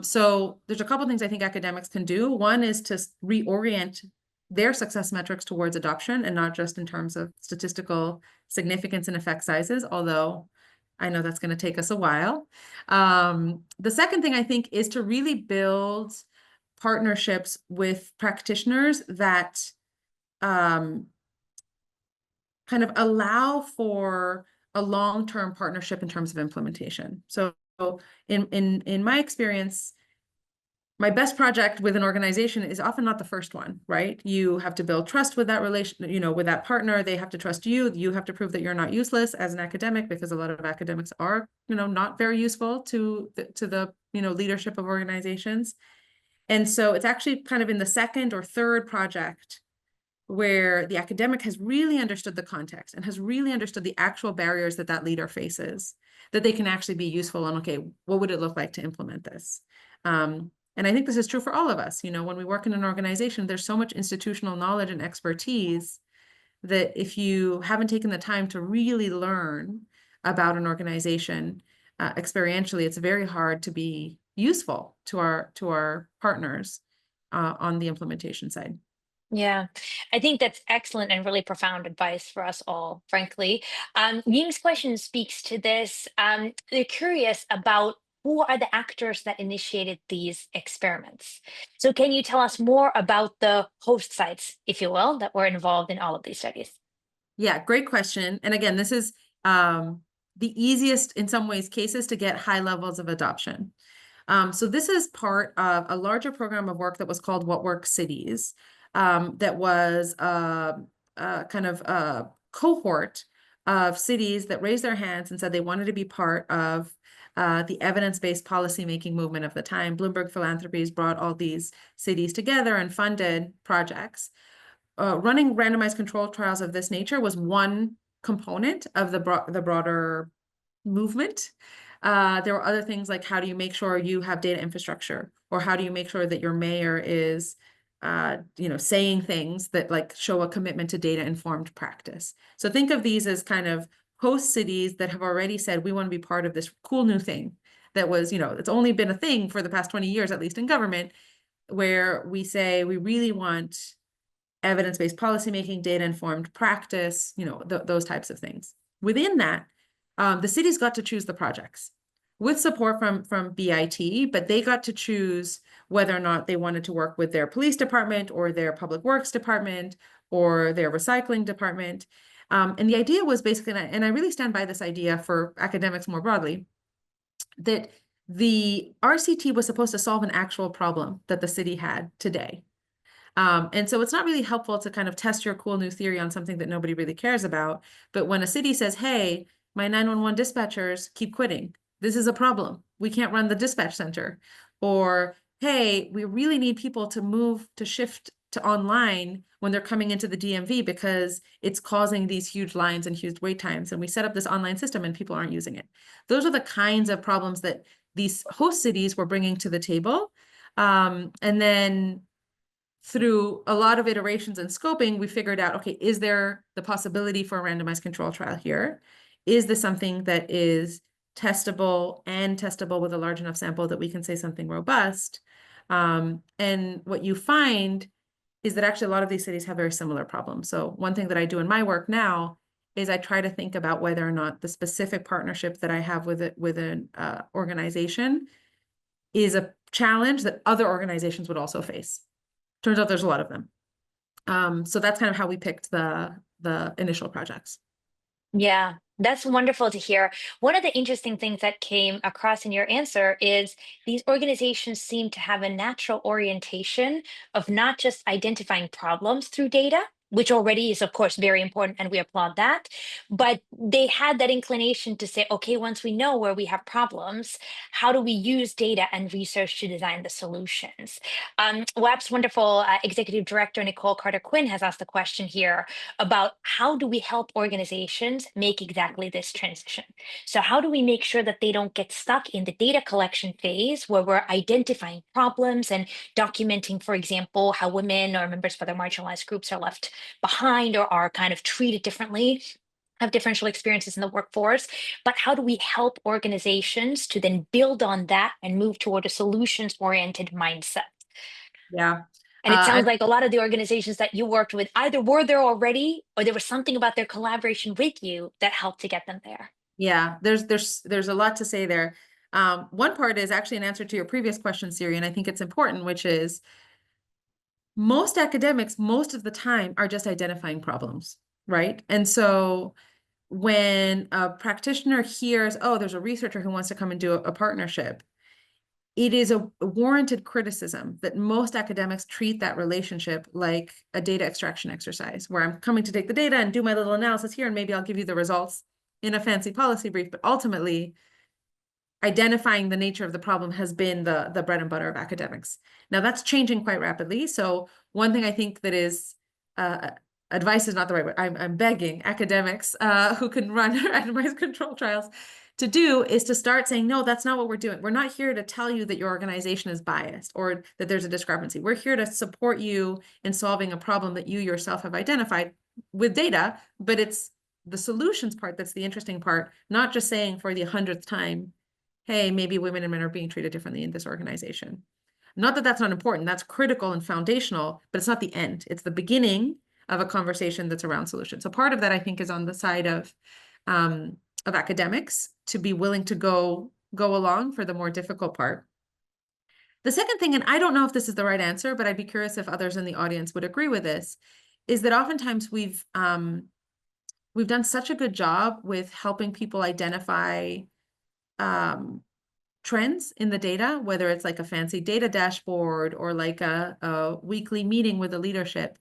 So there's a couple of things I think academics can do. One is to reorient their success metrics towards adoption, and not just in terms of statistical significance and effect sizes, although I know that's going to take us a while. The second thing I think is to really build partnerships with practitioners that kind of allow for a long-term partnership in terms of implementation. So in my experience, my best project with an organization is often not the first one, right? You have to build trust with that relation, with that partner. They have to trust you. You have to prove that you're not useless as an academic, because a lot of academics are, not very useful to the leadership of organizations. And so it's actually kind of in the second or third project where the academic has really understood the context and has really understood the actual barriers that that leader faces, that they can actually be useful on, okay, what would it look like to implement this? And I think this is true for all of us. When we work in an organization, there's so much institutional knowledge and expertise that if you haven't taken the time to really learn about an organization experientially, it's very hard to be useful to our partners on the implementation side. Yeah, I think that's excellent and really profound advice for us all, frankly. Ying's question speaks to this. They're curious about who are the actors that initiated these experiments. So can you tell us more about the host sites, if you will, that were involved in all of these studies? Yeah, great question. And again, this is the easiest, in some ways, cases to get high levels of adoption. So this is part of a larger program of work that was called What Works Cities, that was kind of a cohort of cities that raised their hands and said they wanted to be part of the evidence-based policymaking movement of the time. Bloomberg Philanthropies brought all these cities together and funded projects. Running randomized controlled trials of this nature was one component of the broader movement. There were other things like, how do you make sure you have data infrastructure, or how do you make sure that your mayor is saying things that like show a commitment to data informed practice. So think of these as kind of host cities that have already said, we want to be part of this cool new thing that was, it's only been a thing for the past 20 years, at least in government, where we say we really want evidence-based policymaking, data-informed practice, those types of things. Within that, the cities got to choose the projects with support from BIT, but they got to choose whether or not they wanted to work with their police department or their public works department or their recycling department. And the idea was basically, and I really stand by this idea for academics more broadly, that the RCT was supposed to solve an actual problem that the city had today. And so it's not really helpful to kind of test your cool new theory on something that nobody really cares about. But when a city says, hey, my 911 dispatchers keep quitting, this is a problem, we can't run the dispatch center. Or, hey, we really need people to shift to online when they're coming into the DMV because it's causing these huge lines and huge wait times. And we set up this online system and people aren't using it. Those are the kinds of problems that these host cities were bringing to the table. And then through a lot of iterations and scoping, we figured out, okay, is there the possibility for a randomized control trial here? Is this something that is testable with a large enough sample that we can say something robust? And what you find is that actually a lot of these cities have very similar problems. So one thing that I do in my work now is I try to think about whether or not the specific partnership that I have with an organization is a challenge that other organizations would also face. Turns out there's a lot of them. So that's kind of how we picked the initial projects. Yeah, that's wonderful to hear. One of the interesting things that came across in your answer is these organizations seem to have a natural orientation of not just identifying problems through data, which already is, of course, very important, and we applaud that. But they had that inclination to say, okay, once we know where we have problems, how do we use data and research to design the solutions? WAP's wonderful executive director, Nicole Carter-Quinn, has asked the question here about how do we help organizations make exactly this transition? So how do we make sure that they don't get stuck in the data collection phase where we're identifying problems and documenting, for example, how women or members of other marginalized groups are left behind or are kind of treated differently, have differential experiences in the workforce, but how do we help organizations to then build on that and move toward a solutions-oriented mindset? Yeah. And it sounds like a lot of the organizations that you worked with either were there already, or there was something about their collaboration with you that helped to get them there. Yeah, there's a lot to say there. One part is actually an answer to your previous question, Siri, and I think it's important, which is most academics, most of the time, are just identifying problems, right? And so when a practitioner hears, oh, there's a researcher who wants to come and do a partnership, it is a warranted criticism that most academics treat that relationship like a data extraction exercise, where I'm coming to take the data and do my little analysis here, and maybe I'll give you the results in a fancy policy brief, but ultimately identifying the nature of the problem has been the bread and butter of academics. Now that's changing quite rapidly. So one thing I think that is, advice is not the right word, I'm begging academics who can run randomized control trials to do is to start saying, no, that's not what we're doing. We're not here to tell you that your organization is biased or that there's a discrepancy. We're here to support you in solving a problem that you yourself have identified with data, but it's the solutions part that's the interesting part, not just saying for the 100th time, hey, maybe women and men are being treated differently in this organization. Not that that's not important, that's critical and foundational, but it's not the end. It's the beginning of a conversation that's around solutions. So part of that, I think, is on the side of academics to be willing to go along for the more difficult part. The second thing, and I don't know if this is the right answer, but I'd be curious if others in the audience would agree with this, is that oftentimes we've done such a good job with helping people identify trends in the data, whether it's like a fancy data dashboard or like a weekly meeting with the leadership,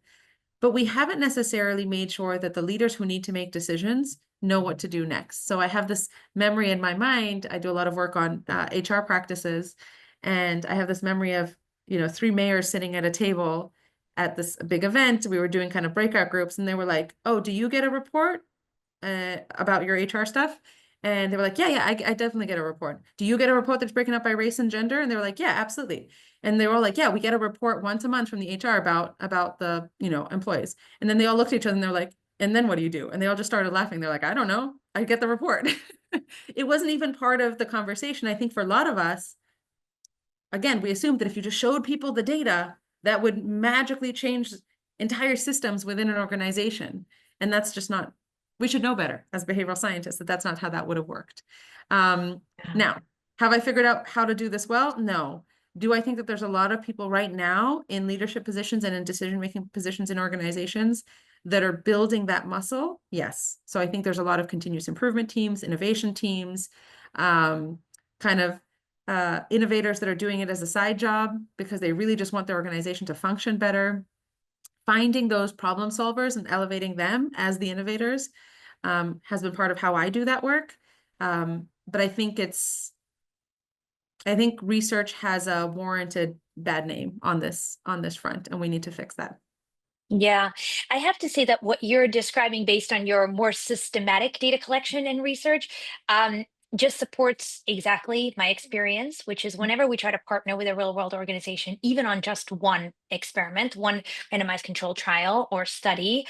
but we haven't necessarily made sure that the leaders who need to make decisions know what to do next. So I have this memory in my mind. I do a lot of work on HR practices, and I have this memory of, 3 mayors sitting at a table at this big event. We were doing kind of breakout groups, and they were like, oh, do you get a report about your HR stuff? And they were like, yeah, I definitely get a report. Do you get a report that's broken up by race and gender? And they were like, yeah, absolutely. And they were all like, yeah, we get a report once a month from the HR about the, employees. And then they all looked at each other and they're like, and then what do you do? And they all just started laughing. They're like, I don't know. I get the report. It wasn't even part of the conversation. I think for a lot of us, again, we assumed that if you just showed people the data, that would magically change entire systems within an organization. And that's just not, we should know better as behavioral scientists that that's not how that would have worked. Now, have I figured out how to do this well? No. Do I think that there's a lot of people right now in leadership positions and in decision-making positions in organizations that are building that muscle? Yes. So I think there's a lot of continuous improvement teams, innovation teams, innovators that are doing it as a side job because they really just want their organization to function better. Finding those problem solvers and elevating them as the innovators has been part of how I do that work. But I think research has a warranted bad name on this front, and we need to fix that. Yeah, I have to say that what you're describing based on your more systematic data collection and research just supports exactly my experience, which is whenever we try to partner with a real world organization, even on just one experiment, one randomized controlled trial or study,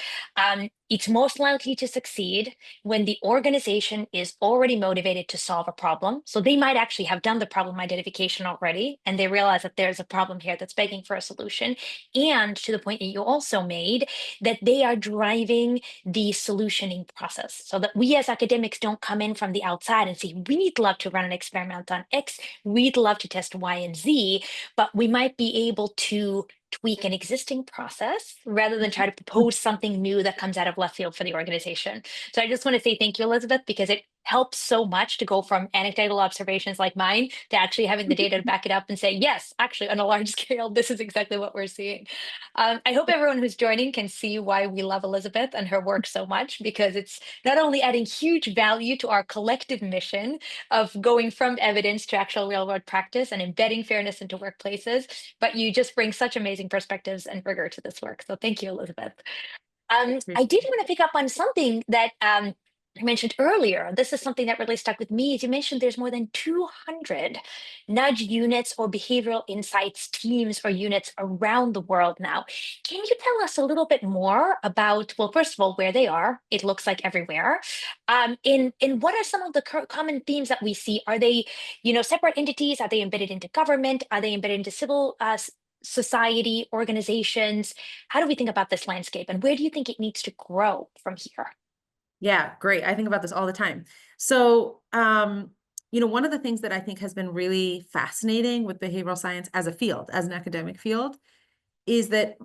it's most likely to succeed when the organization is already motivated to solve a problem. So they might actually have done the problem identification already, and they realize that there's a problem here that's begging for a solution. And to the point that you also made, that they are driving the solutioning process so that we as academics don't come in from the outside and say, we'd love to run an experiment on X, we'd love to test Y and Z, but we might be able to tweak an existing process rather than try to propose something new that comes out of left field for the organization. So I just want to say thank you, Elizabeth, because it helps so much to go from anecdotal observations like mine to actually having the data to back it up and say, yes, actually on a large scale, this is exactly what we're seeing. I hope everyone who's joining can see why we love Elizabeth and her work so much, because it's not only adding huge value to our collective mission of going from evidence to actual real world practice and embedding fairness into workplaces, but you just bring such amazing perspectives and rigor to this work. So thank you, Elizabeth. I did want to pick up on something that you mentioned earlier. This is something that really stuck with me. As you mentioned, there's more than 200 nudge units or behavioral insights teams or units around the world now. Can you tell us a little bit more about, well, first of all, where they are? It looks like everywhere. In what are some of the common themes that we see? Are they, separate entities? Are they embedded into government? Are they embedded into civil society, organizations? How do we think about this landscape, and where do you think it needs to grow from here? Yeah, great. I think about this all the time. So, one of the things that I think has been really fascinating with behavioral science as a field, as an academic field, is that,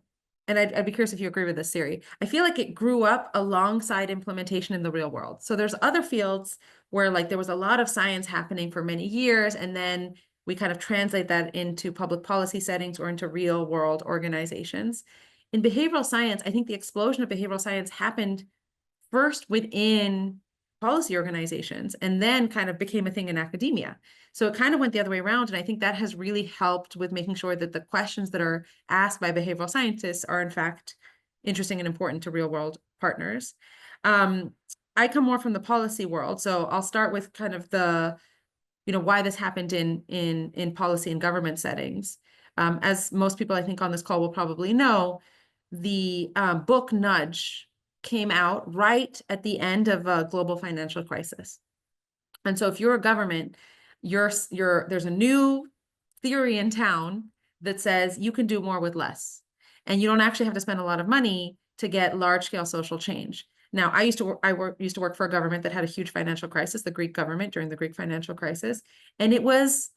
and I'd be curious if you agree with this, Siri, I feel like it grew up alongside implementation in the real world. So there's other fields where like there was a lot of science happening for many years, and then we kind of translate that into public policy settings or into real world organizations. In behavioral science, I think the explosion of behavioral science happened first within policy organizations and then kind of became a thing in academia. So it kind of went the other way around. And I think that has really helped with making sure that the questions that are asked by behavioral scientists are in fact interesting and important to real world partners. I come more from the policy world. So I'll start with kind of the, why this happened in policy and government settings. As most people I think on this call will probably know, the book Nudge came out right at the end of a global financial crisis. And so if you're a government, there's a new theory in town that says you can do more with less. And you don't actually have to spend a lot of money to get large scale social change. Now, I used to work for a government that had a huge financial crisis, the Greek government during the Greek financial crisis. And it was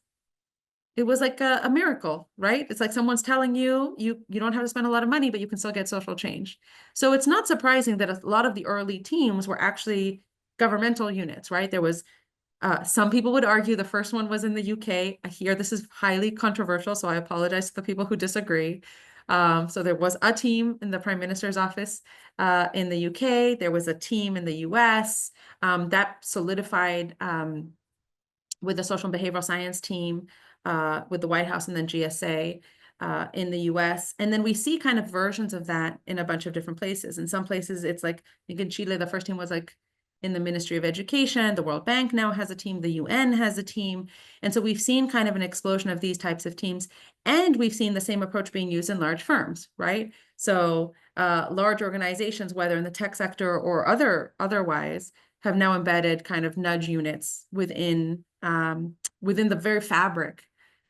like a miracle, right? It's like someone's telling you, you don't have to spend a lot of money, but you can still get social change. So it's not surprising that a lot of the early teams were actually governmental units, right? There was, some people would argue the first one was in the UK. I hear this is highly controversial, so I apologize to the people who disagree. So there was a team in the Prime Minister's office in the UK. There was a team in the US that solidified with the social and behavioral science team with the White House and then GSA in the US. And then we see kind of versions of that in a bunch of different places. In some places, it's like, I think in Chile, the first team was like in the Ministry of Education. The World Bank now has a team. The UN has a team. And so we've seen kind of an explosion of these types of teams. And we've seen the same approach being used in large firms, right? So large organizations, whether in the tech sector or otherwise, have now embedded kind of nudge units within the very fabric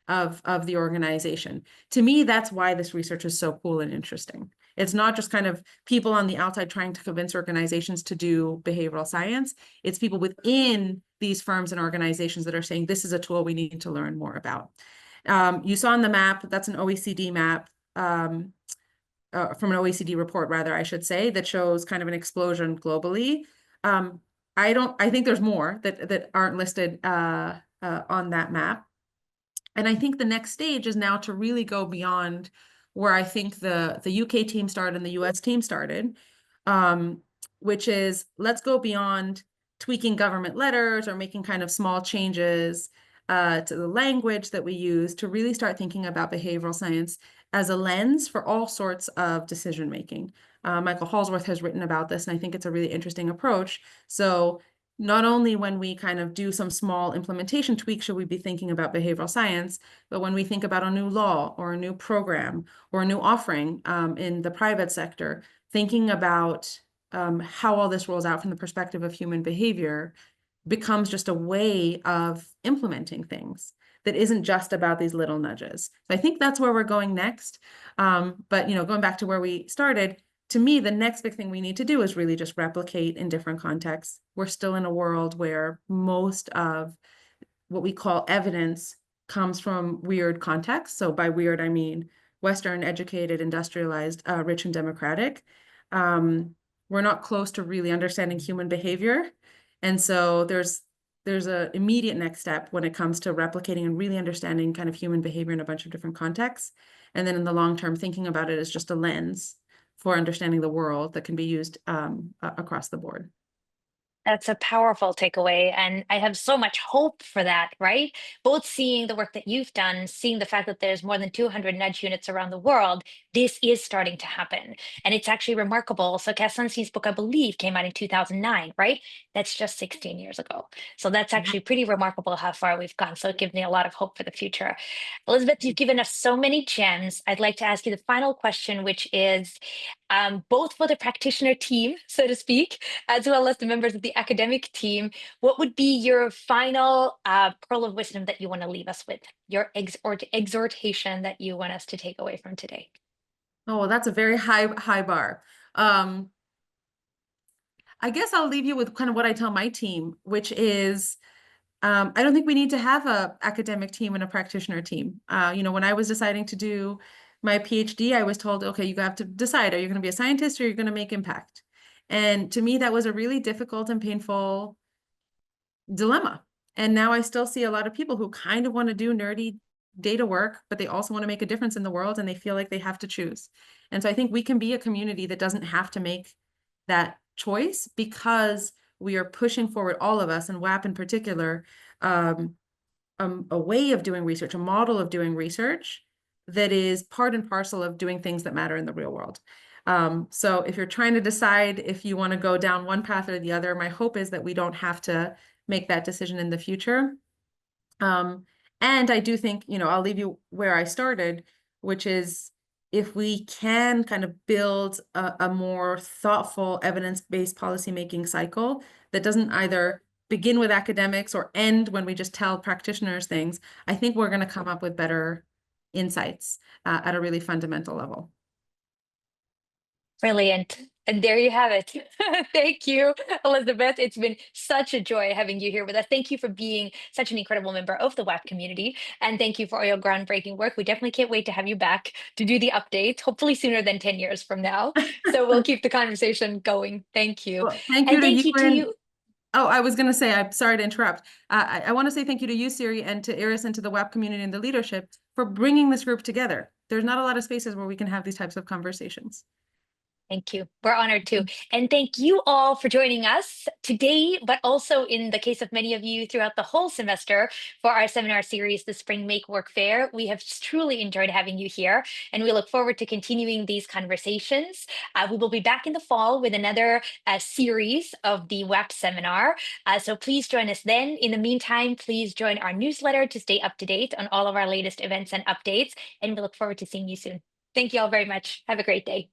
of the organization. To me, that's why this research is so cool and interesting. It's not just kind of people on the outside trying to convince organizations to do behavioral science. It's people within these firms and organizations that are saying, this is a tool we need to learn more about. You saw on the map, that's an OECD map, from an OECD report, rather, I should say, that shows kind of an explosion globally. I think there's more that aren't listed on that map. And I think the next stage is now to really go beyond where I think the UK team started and the US team started, which is let's go beyond tweaking government letters or making kind of small changes to the language that we use to really start thinking about behavioral science as a lens for all sorts of decision making. Michael Halsworth has written about this, and I think it's a really interesting approach. So not only when we kind of do some small implementation tweaks should we be thinking about behavioral science, but when we think about a new law or a new program or a new offering in the private sector, thinking about how all this rolls out from the perspective of human behavior becomes just a way of implementing things that isn't just about these little nudges. So I think that's where we're going next. But going back to where we started, to me, the next big thing we need to do is really just replicate in different contexts. We're still in a world where most of what we call evidence comes from weird contexts. So by weird, I mean Western, educated, industrialized, rich and democratic. We're not close to really understanding human behavior. And so there's an immediate next step when it comes to replicating and really understanding kind of human behavior in a bunch of different contexts. And then in the long term, thinking about it as just a lens for understanding the world that can be used across the board. That's a powerful takeaway. And I have so much hope for that, right? Both seeing the work that you've done, seeing the fact that there's more than 200 nudge units around the world, this is starting to happen. And it's actually remarkable. So Kassansi's book, I believe, came out in 2009, right? That's just 16 years ago. So that's actually pretty remarkable how far we've gone. So it gives me a lot of hope for the future. Elizabeth, you've given us so many gems. I'd like to ask you the final question, which is both for the practitioner team, so to speak, as well as the members of the academic team, what would be your final pearl of wisdom that you want to leave us with, your exhortation that you want us to take away from today? Oh, well, that's a very high bar. I guess I'll leave you with kind of what I tell my team, which is I don't think we need to have an academic team and a practitioner team. When I was deciding to do my PhD, I was told, okay, you have to decide, are you going to be a scientist or you're going to make impact? And to me, that was a really difficult and painful dilemma. And now I still see a lot of people who kind of want to do nerdy data work, but they also want to make a difference in the world, and they feel like they have to choose. And so I think we can be a community that doesn't have to make that choice, because we are pushing forward, all of us, and WAP in particular, a way of doing research, a model of doing research that is part and parcel of doing things that matter in the real world. So if you're trying to decide if you want to go down one path or the other, my hope is that we don't have to make that decision in the future. And I do think, I'll leave you where I started, which is, if we can kind of build a more thoughtful, evidence-based policymaking cycle that doesn't either begin with academics or end when we just tell practitioners things, I think we're going to come up with better insights at a really fundamental level. Brilliant. And there you have it. Thank you, Elizabeth. It's been such a joy having you here with us. Thank you for being such an incredible member of the WAP community. And thank you for all your groundbreaking work. We definitely can't wait to have you back to do the updates, hopefully sooner than 10 years from now. So we'll keep the conversation going. Thank you. Well, thank you and to thank you. you to you. Oh, I was going to say, I'm sorry to interrupt. I want to say thank you to you, Siri, and to Iris, and to the WAP community and the leadership for bringing this group together. There's not a lot of spaces where we can have these types of conversations. Thank you. We're honored too. And thank you all for joining us today, but also in the case of many of you throughout the whole semester for our seminar series, the Spring Make Work Fair. We have truly enjoyed having you here, and we look forward to continuing these conversations. We will be back in the fall with another series of the WAP seminar. So please join us then. In the meantime, please join our newsletter to stay up to date on all of our latest events and updates. And we look forward to seeing you soon. Thank you all very much. Have a great day.